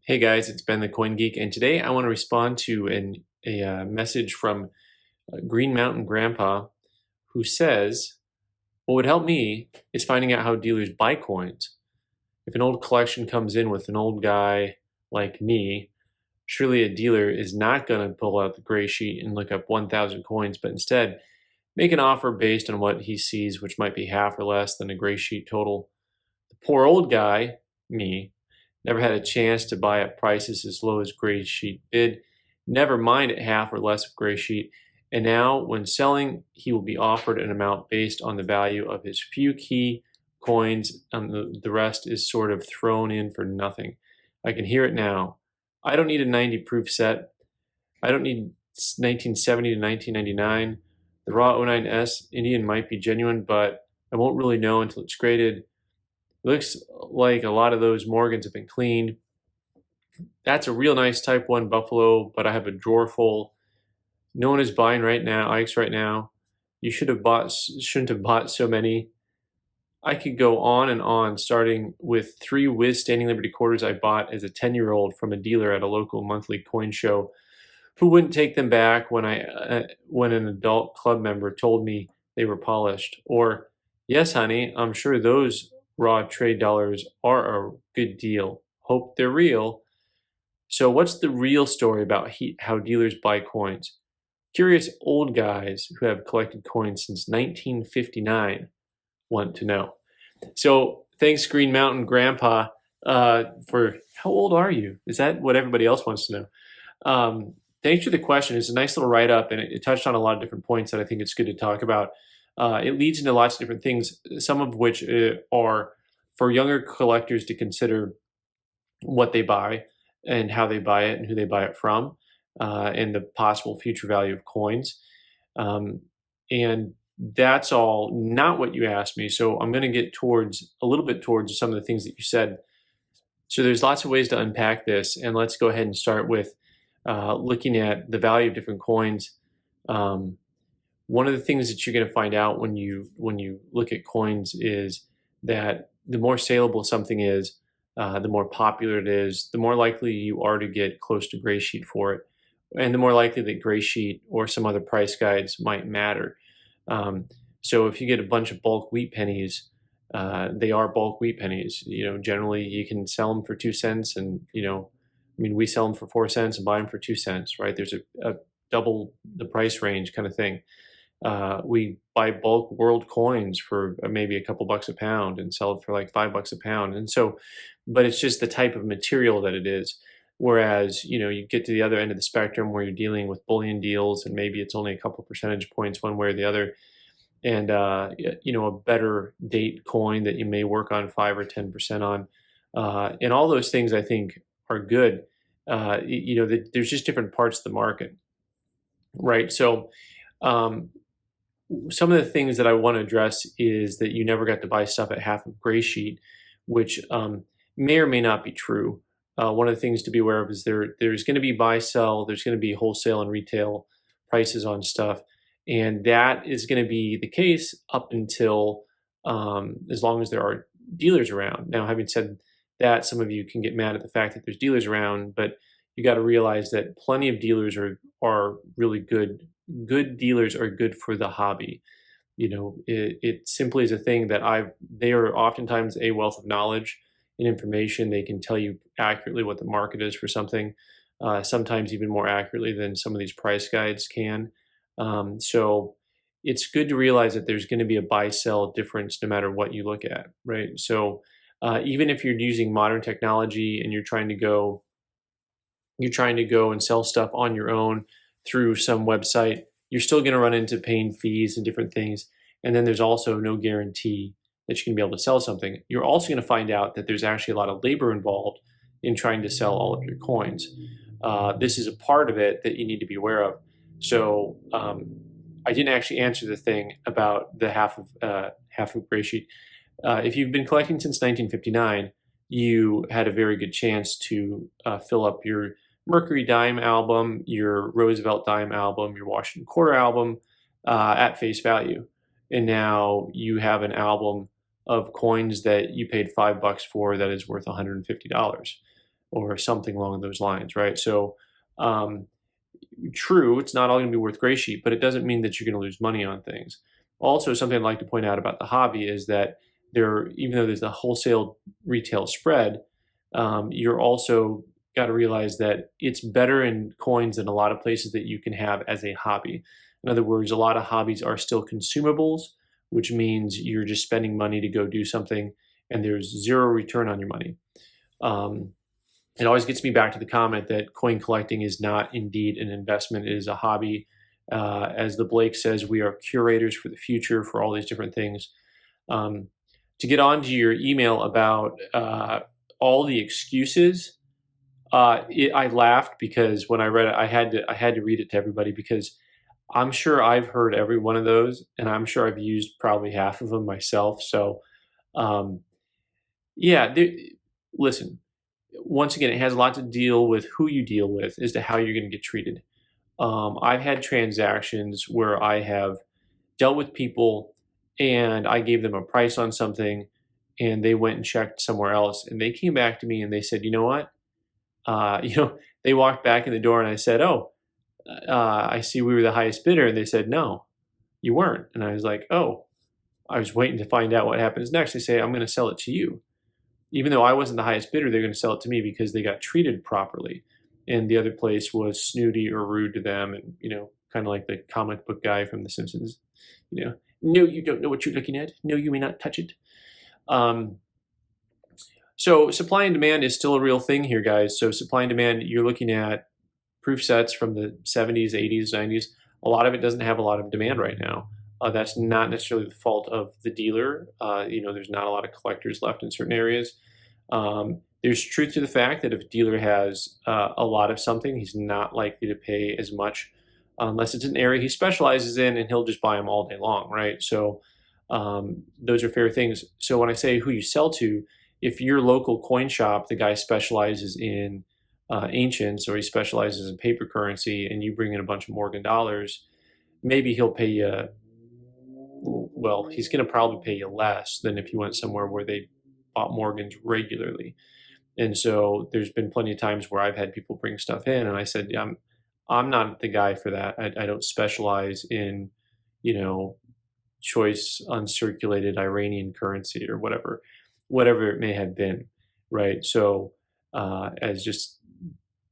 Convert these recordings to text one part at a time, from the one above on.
Hey guys, it's Ben the Coin Geek, and today I want to respond to a message from Green Mountain Grandpa who says, what would help me is finding out how dealers buy coins. If an old collection comes in with an old guy like me, surely a dealer is not going to pull out the gray sheet and look up 1,000 coins, but instead make an offer based on what he sees, which might be half or less than a gray sheet total. The poor old guy, me, never had a chance to buy at prices as low as gray sheet bid, never mind at half or less of gray sheet. And now, when selling, he will be offered an amount based on the value of his few key coins, and the rest is sort of thrown in for nothing. I can hear it now. I don't need a 90 proof set. I don't need 1970 to 1999. The raw '09S Indian might be genuine, but I won't really know until it's graded. Looks like a lot of those Morgans have been cleaned. That's a real nice Type 1 Buffalo, but I have a drawer full. No one is buying right now, Ike's right now. You shouldn't have bought so many. I could go on and on, starting with 3 Wiz Standing Liberty quarters I bought as a 10-year-old from a dealer at a local monthly coin show who wouldn't take them back when an adult club member told me they were polished. Or, yes, honey, I'm sure those raw trade dollars are a good deal. Hope they're real. So what's the real story about how dealers buy coins? Curious old guys who have collected coins since 1959 want to know. So thanks, Green Mountain Grandpa, for how old are you? Is that what everybody else wants to know? Thanks for the question. It's a nice little write-up, and it touched on a lot of different points that I think it's good to talk about. It leads into lots of different things, some of which are for younger collectors to consider what they buy and how they buy it and who they buy it from, and the possible future value of coins. And that's all not what you asked me. So I'm going to get a little bit towards some of the things that you said. So there's lots of ways to unpack this, and let's go ahead and start with looking at the value of different coins. One of the things that you're going to find out when you look at coins is that the more saleable something is, the more popular it is, the more likely you are to get close to gray sheet for it, and the more likely that gray sheet or some other price guides might matter. So if you get a bunch of bulk wheat pennies, they are bulk wheat pennies. Generally you can sell them for 2 cents, and we sell them for 4 cents and buy them for 2 cents, right? There's a double the price range kind of thing. We buy bulk world coins for maybe a couple bucks a pound and sell it for like $5 a pound. And so, but it's just the type of material that it is. Whereas, you get to the other end of the spectrum where you're dealing with bullion deals, and maybe it's only a couple percentage points one way or the other. And, a better date coin that you may work on 5 or 10% on. And all those things I think are good. There's just different parts of the market, right? So, some of the things that I want to address is that you never got to buy stuff at half of gray sheet, which may or may not be true. One of the things to be aware of is there's going to be buy sell, there's going to be wholesale and retail prices on stuff, and that is going to be the case up until as long as there are dealers around. Now, having said that, some of you can get mad at the fact that there's dealers around, but you got to realize that plenty of dealers are really good. Good dealers are good for the hobby. It simply is a thing that they are oftentimes a wealth of knowledge and information. They can tell you accurately what the market is for something, sometimes even more accurately than some of these price guides can. So it's good to realize that there's going to be a buy-sell difference no matter what you look at, right? So even if you're using modern technology and you're trying to go and sell stuff on your own through some website, you're still going to run into paying fees and different things. And then there's also no guarantee that you're going to be able to sell something. You're also going to find out that there's actually a lot of labor involved in trying to sell all of your coins. This is a part of it that you need to be aware of. So I didn't actually answer the thing about the half of gray sheet. If you've been collecting since 1959, you had a very good chance to fill up your Mercury Dime album, your Roosevelt Dime album, your Washington Quarter album at face value. And now you have an album of coins that you paid $5 for that is worth $150. or something along those lines, right? So, true, it's not all going to be worth gray sheet, but it doesn't mean that you're going to lose money on things. Also, something I'd like to point out about the hobby is that even though there's a wholesale retail spread, you're also got to realize that it's better in coins than a lot of places that you can have as a hobby. In other words, a lot of hobbies are still consumables, which means you're just spending money to go do something and there's zero return on your money. It always gets me back to the comment that coin collecting is not indeed an investment, it is a hobby. As the Blake says, we are curators for the future for all these different things. To get on to your email about all the excuses, I laughed because when I read it, I had to read it to everybody because I'm sure I've heard every one of those, and I'm sure I've used probably half of them myself. So, um, yeah, listen. Once again, it has a lot to deal with who you deal with as to how you're going to get treated. I've had transactions where I have dealt with people and I gave them a price on something and they went and checked somewhere else and they came back to me and they said, you know what? They walked back in the door and I said, oh, I see we were the highest bidder. And they said, no, you weren't. And I was like, oh, I was waiting to find out what happens next. They say, I'm going to sell it to you. Even though I wasn't the highest bidder, they're going to sell it to me because they got treated properly. And the other place was snooty or rude to them. And, kind of like the comic book guy from The Simpsons, no, you don't know what you're looking at. No, you may not touch it. So supply and demand is still a real thing here, guys. So supply and demand, you're looking at proof sets from the 70s, 80s, 90s. A lot of it doesn't have a lot of demand right now. That's not necessarily the fault of the dealer. There's not a lot of collectors left in certain areas. There's truth to the fact that if a dealer has a lot of something, he's not likely to pay as much unless it's an area he specializes in, and he'll just buy them all day long, right? So those are fair things. So when I say who you sell to, if your local coin shop, the guy specializes in ancients or he specializes in paper currency, and you bring in a bunch of Morgan dollars, maybe he'll pay you. Well, he's going to probably pay you less than if you went somewhere where they bought Morgans regularly. And so there's been plenty of times where I've had people bring stuff in and I said, yeah, I'm not the guy for that. I don't specialize in, choice uncirculated Iranian currency or whatever it may have been, right? So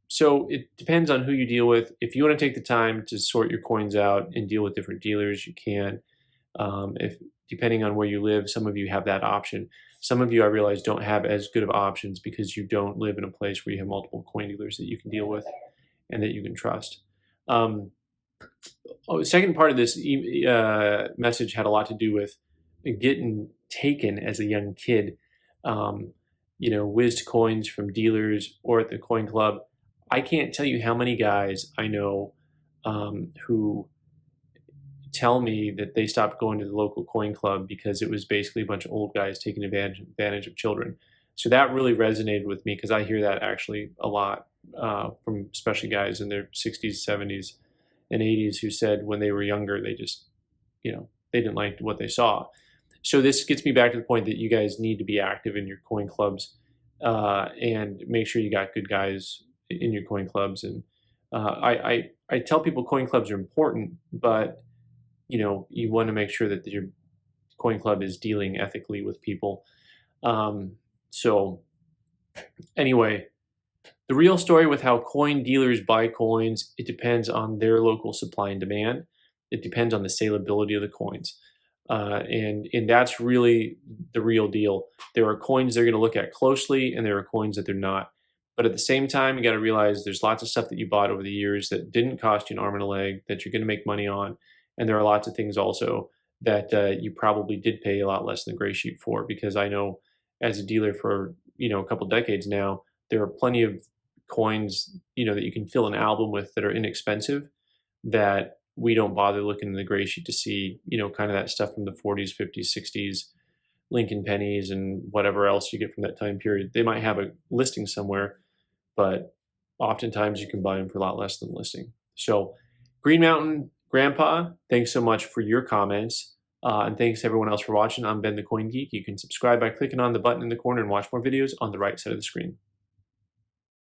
so it depends on who you deal with. If you want to take the time to sort your coins out and deal with different dealers, you can. If depending on where you live, some of you have that option. Some of you, I realize, don't have as good of options because you don't live in a place where you have multiple coin dealers that you can deal with and that you can trust. The second part of this message had a lot to do with getting taken as a young kid. Whizzed coins from dealers or at the coin club. I can't tell you how many guys I know who tell me that they stopped going to the local coin club because it was basically a bunch of old guys taking advantage of children. So that really resonated with me because I hear that actually a lot from especially guys in their 60s, 70s, and 80s who said when they were younger, they just, they didn't like what they saw. So this gets me back to the point that you guys need to be active in your coin clubs and make sure you got good guys in your coin clubs. And I tell people coin clubs are important, but you want to make sure that your coin club is dealing ethically with people. So anyway, the real story with how coin dealers buy coins, it depends on their local supply and demand. It depends on the saleability of the coins. And that's really the real deal. There are coins they're going to look at closely, and there are coins that they're not. But at the same time, you got to realize there's lots of stuff that you bought over the years that didn't cost you an arm and a leg, that you're going to make money on. And there are lots of things also that you probably did pay a lot less than gray sheet for, because I know as a dealer for, a couple decades now, there are plenty of coins, that you can fill an album with that are inexpensive that we don't bother looking in the gray sheet to see, kind of that stuff from the 40s, 50s, 60s, Lincoln pennies and whatever else you get from that time period. They might have a listing somewhere, but oftentimes you can buy them for a lot less than listing. So Green Mountain Grandpa, thanks so much for your comments. And thanks to everyone else for watching. I'm Ben the Coin Geek. You can subscribe by clicking on the button in the corner and watch more videos on the right side of the screen.